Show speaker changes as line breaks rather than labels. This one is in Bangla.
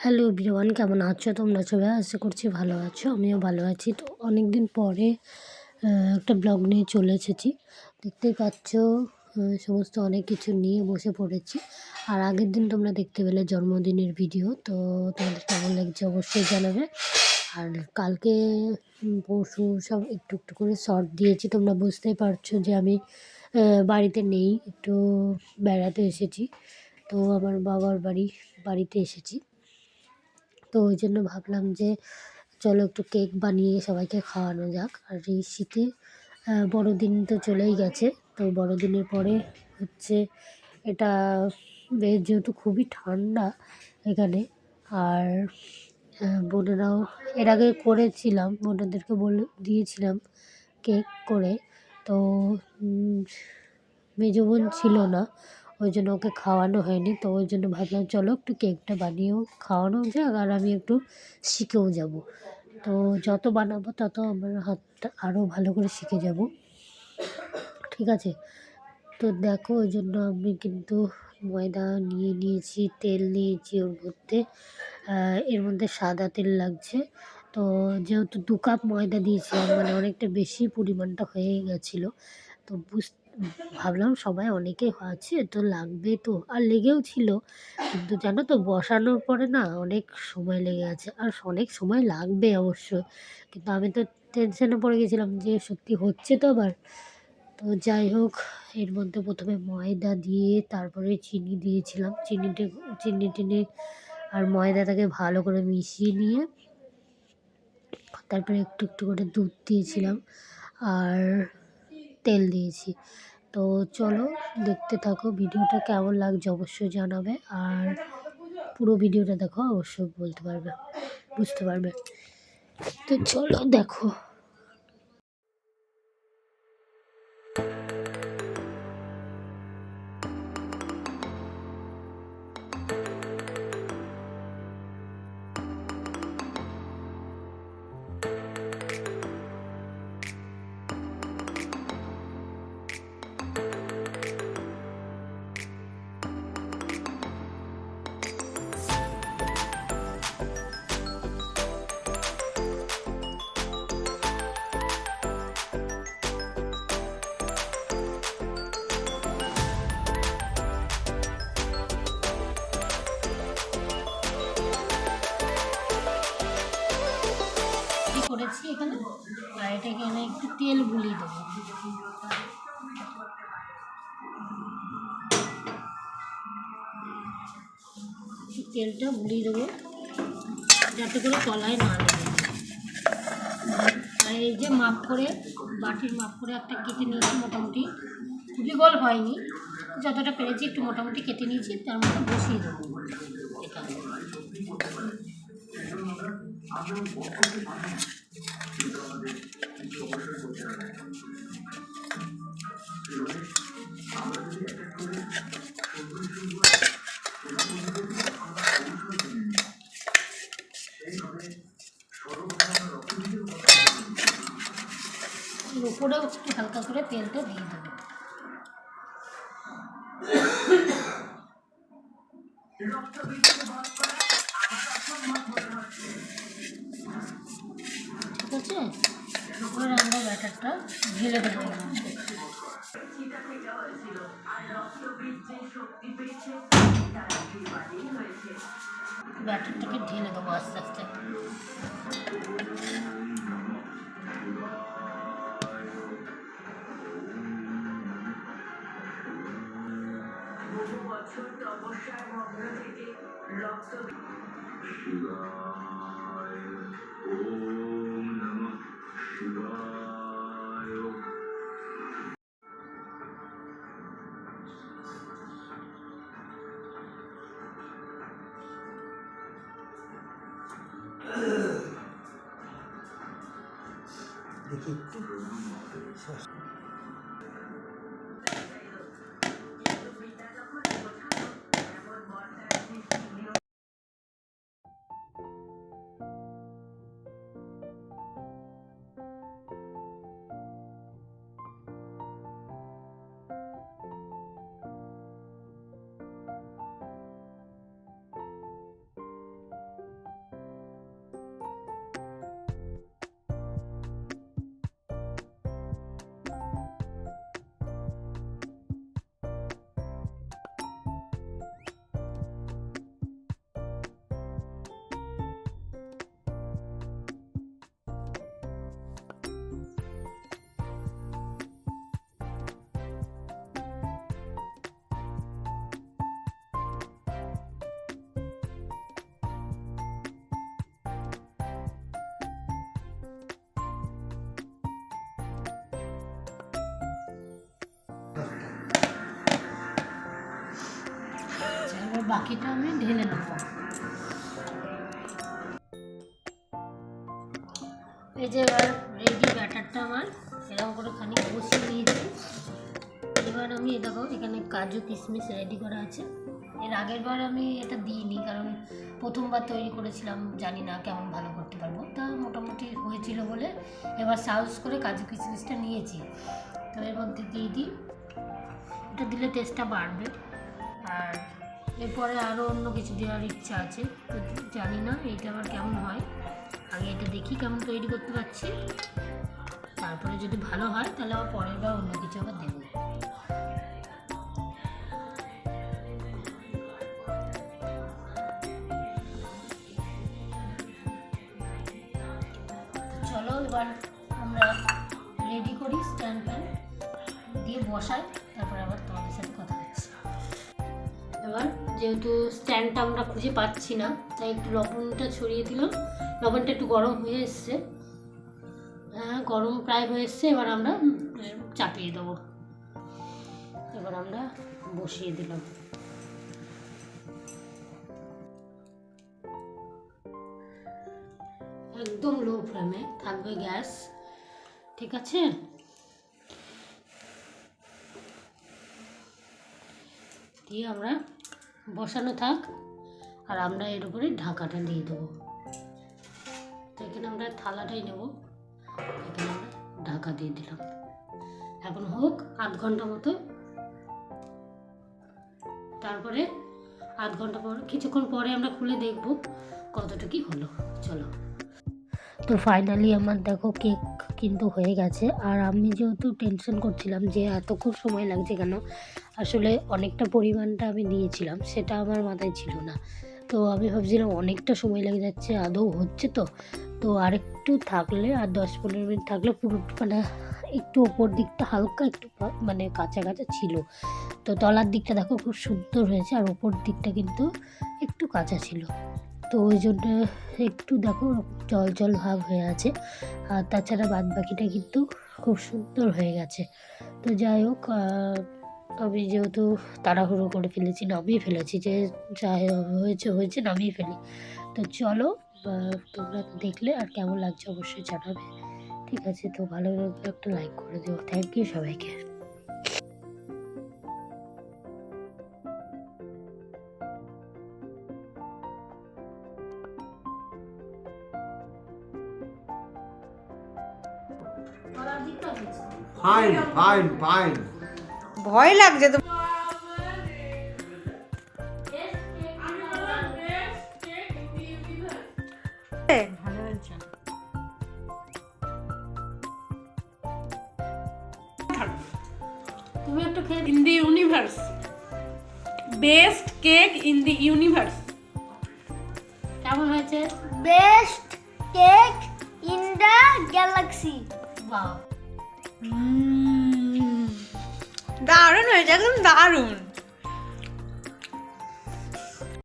হ্যালো এভরিওয়ান, কেমন আছো তোমরা সবাই? আশা করছি ভালো আছো, আমিও ভালো আছি। তো অনেক দিন পরে একটা ব্লগ নিয়ে চলে এসেছি। দেখতেই পাচ্ছ সমস্ত অনেক কিছু নিয়ে বসে পড়েছি। আর আগের দিন তোমরা দেখতে পেলে জন্মদিনের ভিডিও, তো তোমাদের কেমন লাগছে অবশ্যই জানাবে। আর কালকে পরশু সব একটু একটু করে শর্ট দিয়েছি, তোমরা বুঝতেই পারছো যে আমি বাড়িতে নেই, একটু বেড়াতে এসেছি। তো আমার বাবার বাড়িতে এসেছি। তো ওই জন্য ভাবলাম যে চলো একটু কেক বানিয়ে সবাইকে খাওয়ানো যাক। আর এই শীতে বড়দিন তো চলেই গেছে, তো বড়দিনের পরে হচ্ছে এটা বেশ, যেহেতু খুবই ঠান্ডা এখানে। আর বোনেরাও এর আগে করেছিলাম, বোনেদেরকে দিয়েছিলাম কেক করে। তো মেজো বোন ছিল না, ওই জন্য ওকে খাওয়ানো হয়নি। তো ওই জন্য ভাবলাম চলো একটু কেকটা বানিয়েও খাওয়ানো যাক, আর আমি একটু শিখেও যাব। তো যত বানাবো তত আমার হাতটা আরও ভালো করে শিখে যাব, ঠিক আছে? তো দেখো, ওই জন্য আমি কিন্তু ময়দা নিয়ে নিয়েছি, তেল নিয়েছি, এর মধ্যে সাদা তেল লাগছে। তো যেহেতু 2 কাপ ময়দা দিয়েছিলাম, মানে অনেকটা বেশি পরিমাণটা হয়ে গেছিলো। তো ভাবলাম সবাই অনেকেই আছে তো লাগবে, তো আর লেগেও ছিল। কিন্তু জানো তো, বসানোর পরে না অনেক সময় লেগে গেছে, আর অনেক সময় লাগবে অবশ্যই। কিন্তু আমি তো টেনশনে পড়ে গেছিলাম যে সত্যি হচ্ছে তো আবার। তো যাই হোক, এর মধ্যে প্রথমে ময়দা দিয়ে তারপরে চিনি দিয়েছিলাম। চিনি টিনি আর ময়দাটাকে ভালো করে মিশিয়ে নিয়ে তারপরে একটু একটু করে দুধ দিয়েছিলাম আর তেল দিয়েছি। তো চলো দেখতে থাকো, ভিডিওটা কেমন লাগছে অবশ্যই জানাবে। আর পুরো ভিডিওটা দেখো, অবশ্যই বুঝতে পারবে। তো চলো দেখো। করেছি এখানে, আর এটাকে একটু তেল বুলিয়ে দেবো। তেলটা বুলিয়ে দেবো যাতে করে তলায় না লাগে। আর এই যে মাপ করে, বাটির মাপ করে একটা কেটে নিয়েছি, মোটামুটি খুবই গোল হয়নি, যতটা পেরেছি একটু মোটামুটি কেটে নিয়েছি, তার মধ্যে বসিয়ে দেবো এটা। উপরেও একটু হালকা করে তেলটা দিয়ে দেবো। ঠিক আছে, এবার আমরা ব্যাটারটা ঢেলে দেবো। ব্যাটারটাকে ঢেলে দেবো আস্তে আস্তে। দেখি বাকিটা আমি ঢেলে নেব। এই যে এবার রেডি ব্যাটারটা আমার এরকম করে খানিক বসিয়ে দিয়েছি। এবার আমি দেখো এখানে কাজু কিশমিশ রেডি করা আছে। এর আগের বার আমি এটা দিইনি, কারণ প্রথমবার তৈরি করেছিলাম, জানি না কেমন ভালো করতে পারবো। তা মোটামুটি হয়েছিল বলে এবার সাহস করে কাজু কিশমিশটা নিয়েছি। তো এর মধ্যে দিয়ে দিই, এটা দিলে টেস্টটা বাড়বে। আর এরপরে আরও অন্য কিছু দেওয়ার ইচ্ছা আছে, তো জানি না এইটা আবার কেমন হয়। আগে এটা দেখি কেমন তৈরি করতে পারছি, তারপরে যদি ভালো হয় তাহলে আবার পরের বার অন্য কিছু আবার দেবো। চলো এবার আমরা রেডি করি, স্ট্যান্ড ফ্যান দিয়ে বসাই, তারপরে আবার তোমাদের সাথে কথা হচ্ছে। এবার যেহেতু স্ট্যান্ডটা আমরা খুঁজে পাচ্ছি না, তাই একটু লবণটা ছড়িয়ে দিলাম। লবণটা একটু গরম হয়ে এসছে, হ্যাঁ গরম প্রায় হয়ে এসছে। এবার আমরা চাপিয়ে দেবো। এবার আমরা বসিয়ে দিলাম। একদম লো ফ্লেমে থাকবে গ্যাস, ঠিক আছে? দিয়ে আমরা বসানো থাক, আর আমরা এর উপরে ঢাকাটা দিয়ে দেবো। তো এখানে আমরা থালাটাই নেব, এখানে আমরা ঢাকা দিয়ে দিলাম। এখন হোক আধ ঘন্টা মতো, তারপরে আধ ঘন্টা পর কিছুক্ষণ পরে আমরা খুলে দেখব কতটা কি হলো। চলো, তো ফাইনালি আমার দেখো কেক কিন্তু হয়ে গেছে। আর আমি যেহেতু টেনশন করছিলাম যে এতক্ষণ সময় লাগছে কেন, আসলে অনেকটা পরিমাণটা আমি দিয়েছিলাম, সেটা আমার মাথায় ছিল না। তো আমি ভাবছিলাম অনেকটা সময় লেগে যাচ্ছে, আদৌ হচ্ছে তো আরেকটু থাকলে, আর 10-15 মিনিট থাকলে পুরো মানে একটু ওপর দিকটা হালকা একটু মানে কাঁচা কাঁচা ছিল। তো তলার দিকটা দেখো খুব সুন্দর হয়েছে, আর ওপর দিকটা কিন্তু একটু কাঁচা ছিল। তো ওই জন্য একটু দেখো জল জল ভাব হয়ে আছে, আর তাছাড়া বাদ বাকিটা কিন্তু খুব সুন্দর হয়ে গেছে। তো যাই হোক, আমি যেহেতু তাড়াহুড়ো করে ফেলেছি, নামিয়ে ফেলেছি, যে যা হয়েছে হয়েছে নামিয়ে ফেলি। তো চলো, তোমরা দেখলে আর কেমন লাগছে অবশ্যই জানাবে, ঠিক আছে? তো ভালো লাগলে একটা লাইক করে দিও। থ্যাংক ইউ সবাইকে।
Fine fine fine.
ভয় লাগছে তো।
তুমি একটু খেয়ে
in the universe, best cake in the universe.
কেমন হয়েছে?
Best cake in the galaxy.
বাহ,
দারুণ হয়েছে, একদম দারুণ।